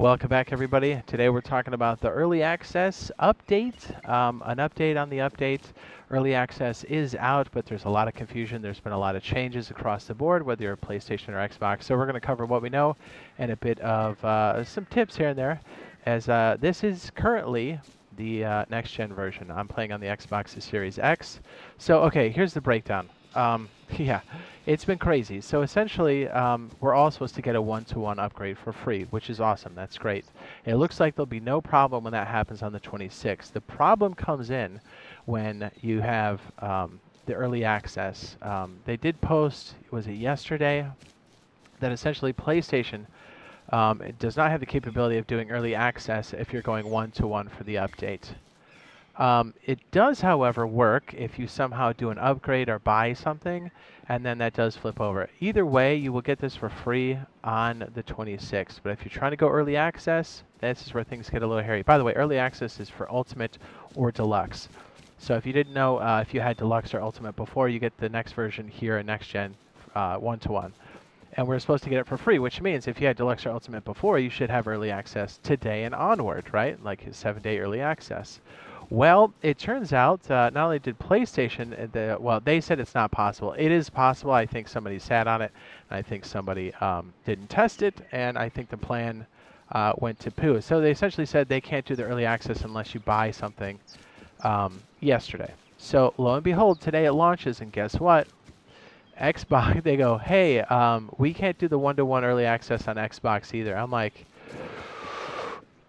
Welcome back, everybody. Today we're talking about the early access update. An update on the update. Early access is out, but there's a lot of confusion. There's been a lot of changes across the board, whether you're a PlayStation or Xbox. So we're going to cover what we know and a bit of some tips here and there, as this is currently the next-gen version. I'm playing on the Xbox Series X. So, okay, here's the breakdown. Yeah, it's been crazy. So essentially, we're all supposed to get a one-to-one upgrade for free, which is awesome. That's great. It looks like there'll be no problem when that happens on the 26th. The problem comes in when you have the early access. They did post, was it yesterday, that essentially PlayStation it does not have the capability of doing early access if you're going one-to-one for the update. It does, however, work if you somehow do an upgrade or buy something, and then that does flip over. Either way, you will get this for free on the 26th. But if you're trying to go early access, this is where things get a little hairy. By the way, early access is for Ultimate or Deluxe. So if you didn't know if you had Deluxe or Ultimate before, you get the next version here in Next Gen one-to-one. And we're supposed to get it for free, which means if you had Deluxe or Ultimate before, you should have early access today and onward, right? Like 7-day early access. Well, it turns out not only did PlayStation, well, they said it's not possible. It is possible. I think somebody sat on it, and I think somebody didn't test it, and I think the plan went to poo. So they essentially said they can't do the early access unless you buy something yesterday. So lo and behold, today it launches, and guess what? Xbox, they go, hey, we can't do the one-to-one early access on Xbox either. I'm like,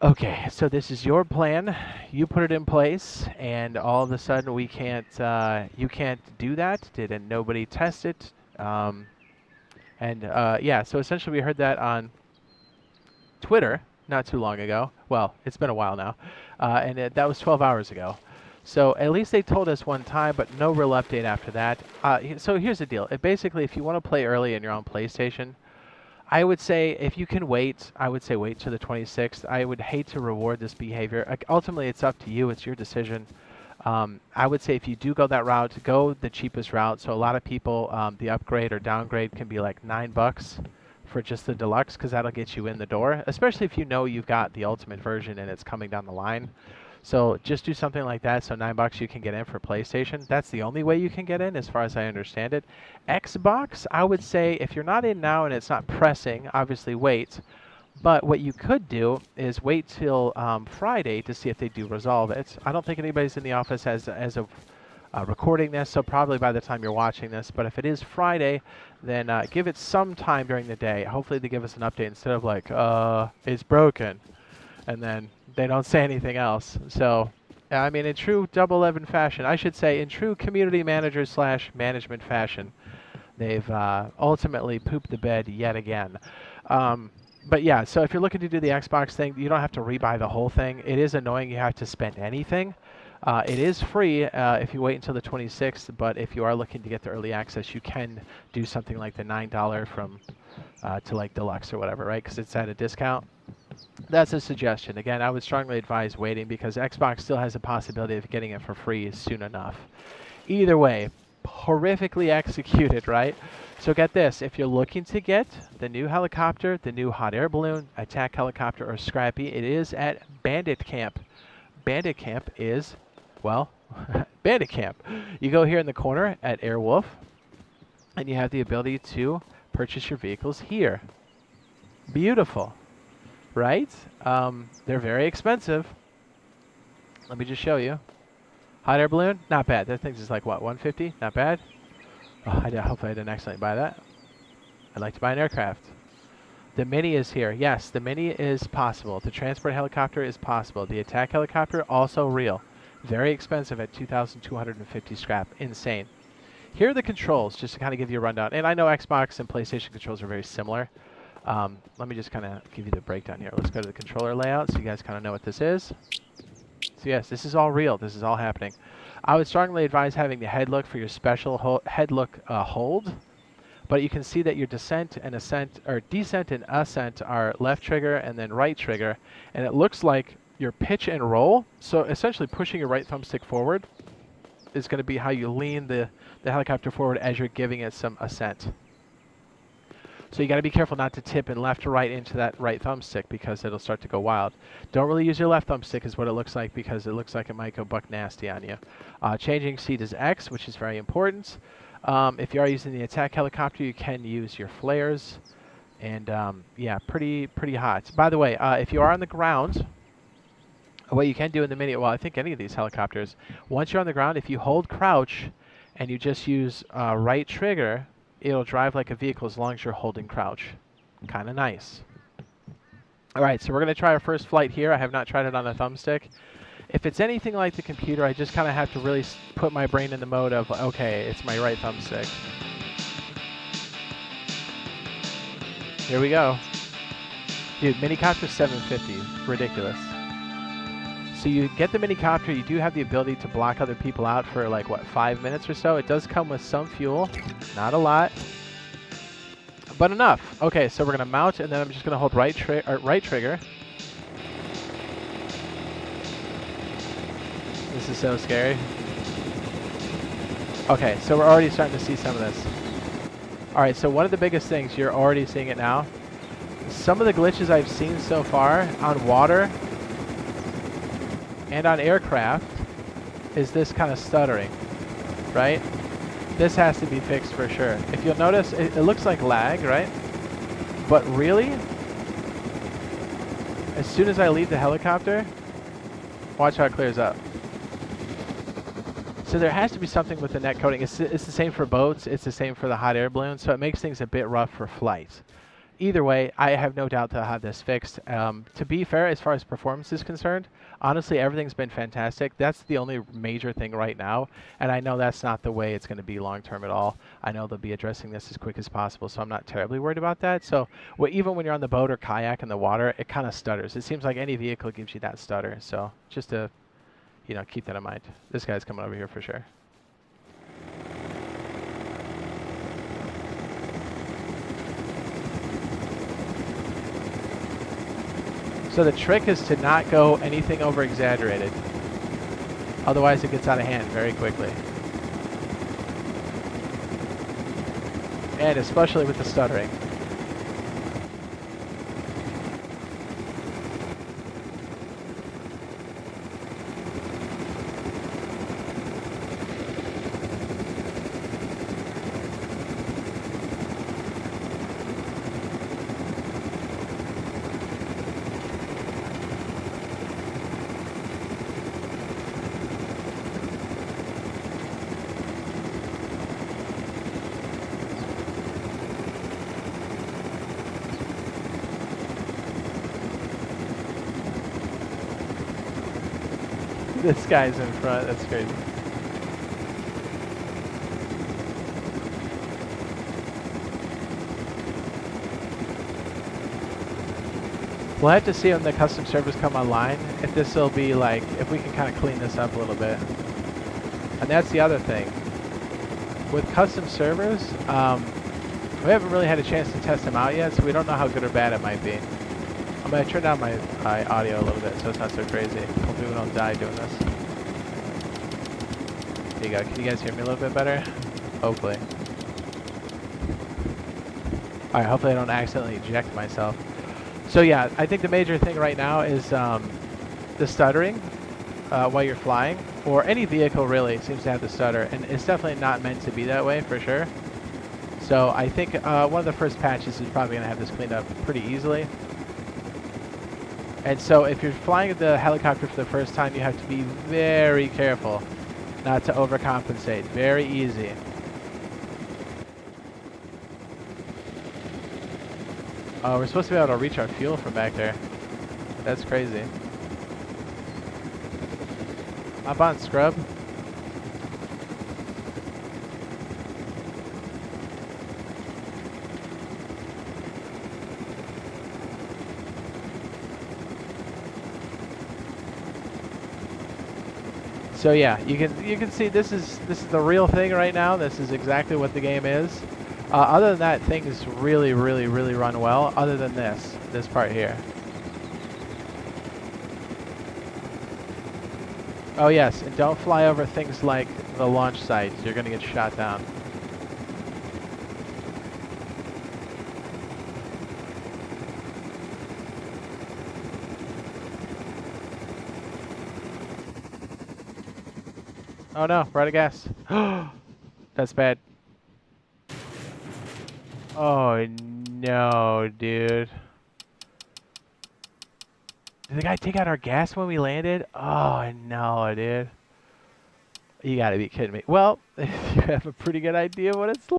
okay, so this is your plan. You put it in place, and all of a sudden we can't. You can't do that. Didn't nobody test it? Yeah, so essentially we heard that on Twitter not too long ago. Well, it's been a while now, and that was 12 hours ago. So at least they told us one time, but no real update after that. So here's the deal. Basically, if you want to play early and you're on PlayStation, I would say if you can wait, I would say wait to the 26th. I would hate to reward this behavior. Ultimately, it's up to you. It's your decision. I would say if you do go that route, go the cheapest route. So a lot of people, the upgrade or downgrade can be like $9 for just the deluxe, because that'll get you in the door, especially if you know you've got the ultimate version and it's coming down the line. So just do something like that. So $9 you can get in for PlayStation. That's the only way you can get in, as far as I understand it. Xbox, I would say if you're not in now and it's not pressing, obviously wait. But what you could do is wait till Friday to see if they do resolve it. I don't think anybody's in the office as of recording this, so probably by the time you're watching this. But if it is Friday, then give it some time during the day. Hopefully they give us an update instead of like, it's broken, and then they don't say anything else. So, I mean, in true Double 11 fashion, I should say, in true community manager / management fashion, they've ultimately pooped the bed yet again. But yeah, so if you're looking to do the Xbox thing, you don't have to rebuy the whole thing. It is annoying you have to spend anything. It is free if you wait until the 26th, but if you are looking to get the early access, you can do something like the $9 from to like Deluxe or whatever, right? Because it's at a discount. That's a suggestion. Again, I would strongly advise waiting, because Xbox still has a possibility of getting it for free soon enough. Either way, horrifically executed, right? So get this. If you're looking to get the new helicopter, the new hot air balloon, attack helicopter, or Scrappy, it is at Bandit Camp. Bandit Camp is, well, Bandit Camp. You go here in the corner at Airwolf, and you have the ability to purchase your vehicles here. Beautiful. Right? They're very expensive. Let me just show you. Hot air balloon, not bad. That thing's just like, what, 150? Not bad. Oh, hopefully I didn't accidentally buy that. I'd like to buy an aircraft. The Mini is here. Yes, the Mini is possible. The transport helicopter is possible. The attack helicopter, also real. Very expensive at 2,250 scrap. Insane. Here are the controls, just to kind of give you a rundown. And I know Xbox and PlayStation controls are very similar. Let me just kind of give you the breakdown here. Let's go to the controller layout so you guys kind of know what this is. So yes, this is all real. This is all happening. I would strongly advise having the head look for your special head look hold. But you can see that your descent and ascent are left trigger and then right trigger. And it looks like your pitch and roll. So essentially pushing your right thumbstick forward is going to be how you lean the helicopter forward as you're giving it some ascent. So you got to be careful not to tip and left or right into that right thumbstick because it'll start to go wild. Don't really use your left thumbstick is what it looks like because it looks like it might go buck nasty on you. Changing seat is X, which is very important. If you are using the attack helicopter, you can use your flares. And yeah, pretty hot. By the way, if you are on the ground, what you can do in the mini, well, I think any of these helicopters, once you're on the ground, if you hold crouch and you just use right trigger, it'll drive like a vehicle as long as you're holding crouch. Kind of nice. All right, so we're going to try our first flight here. I have not tried it on the thumbstick. If it's anything like the computer, I just kind of have to really put my brain in the mode of, okay, it's my right thumbstick. Here we go. Dude, minicopter 750. Ridiculous. So you get the minicopter, you do have the ability to block other people out for like, what, 5 minutes or so? It does come with some fuel. Not a lot. But enough. Okay, so we're going to mount, and then I'm just going to hold right trigger. This is so scary. Okay, so we're already starting to see some of this. All right, so one of the biggest things, you're already seeing it now. Some of the glitches I've seen so far on water and on aircraft is this kind of stuttering, right? This has to be fixed for sure. If you'll notice, it looks like lag, right? But really, as soon as I leave the helicopter, watch how it clears up. So there has to be something with the net coating. It's the same for boats. It's the same for the hot air balloon. So it makes things a bit rough for flight. Either way, I have no doubt to have this fixed. To be fair, as far as performance is concerned, honestly, everything's been fantastic. That's the only major thing right now, and I know that's not the way it's going to be long-term at all. I know they'll be addressing this as quick as possible, so I'm not terribly worried about that. So even when you're on the boat or kayak in the water, it kind of stutters. It seems like any vehicle gives you that stutter, so just to keep that in mind. This guy's coming over here for sure. So the trick is to not go anything over exaggerated. Otherwise it gets out of hand very quickly. And especially with the stuttering. This guy's in front, that's crazy. We'll have to see when the custom servers come online, if this will be like, if we can kind of clean this up a little bit. And that's the other thing. With custom servers, we haven't really had a chance to test them out yet, so we don't know how good or bad it might be. I'm going to turn down my audio a little bit so it's not so crazy. Hopefully we don't die doing this. There you go. Can you guys hear me a little bit better? Hopefully. Alright, hopefully I don't accidentally eject myself. So yeah, I think the major thing right now is the stuttering while you're flying. Or any vehicle really seems to have the stutter. And it's definitely not meant to be that way for sure. So I think one of the first patches is probably going to have this cleaned up pretty easily. And so if you're flying the helicopter for the first time, you have to be very careful not to overcompensate. Very easy. Oh, we're supposed to be able to reach our fuel from back there. That's crazy. Hop on, scrub. So yeah, you can see this is the real thing right now. This is exactly what the game is. Other than that, things really run well. Other than this part here. Oh yes, and don't fly over things like the launch sites. You're gonna get shot down. Oh no, we're out of gas. That's bad. Oh no, dude. Did the guy take out our gas when we landed? Oh no, dude. You gotta be kidding me. Well, you have a pretty good idea what it's like.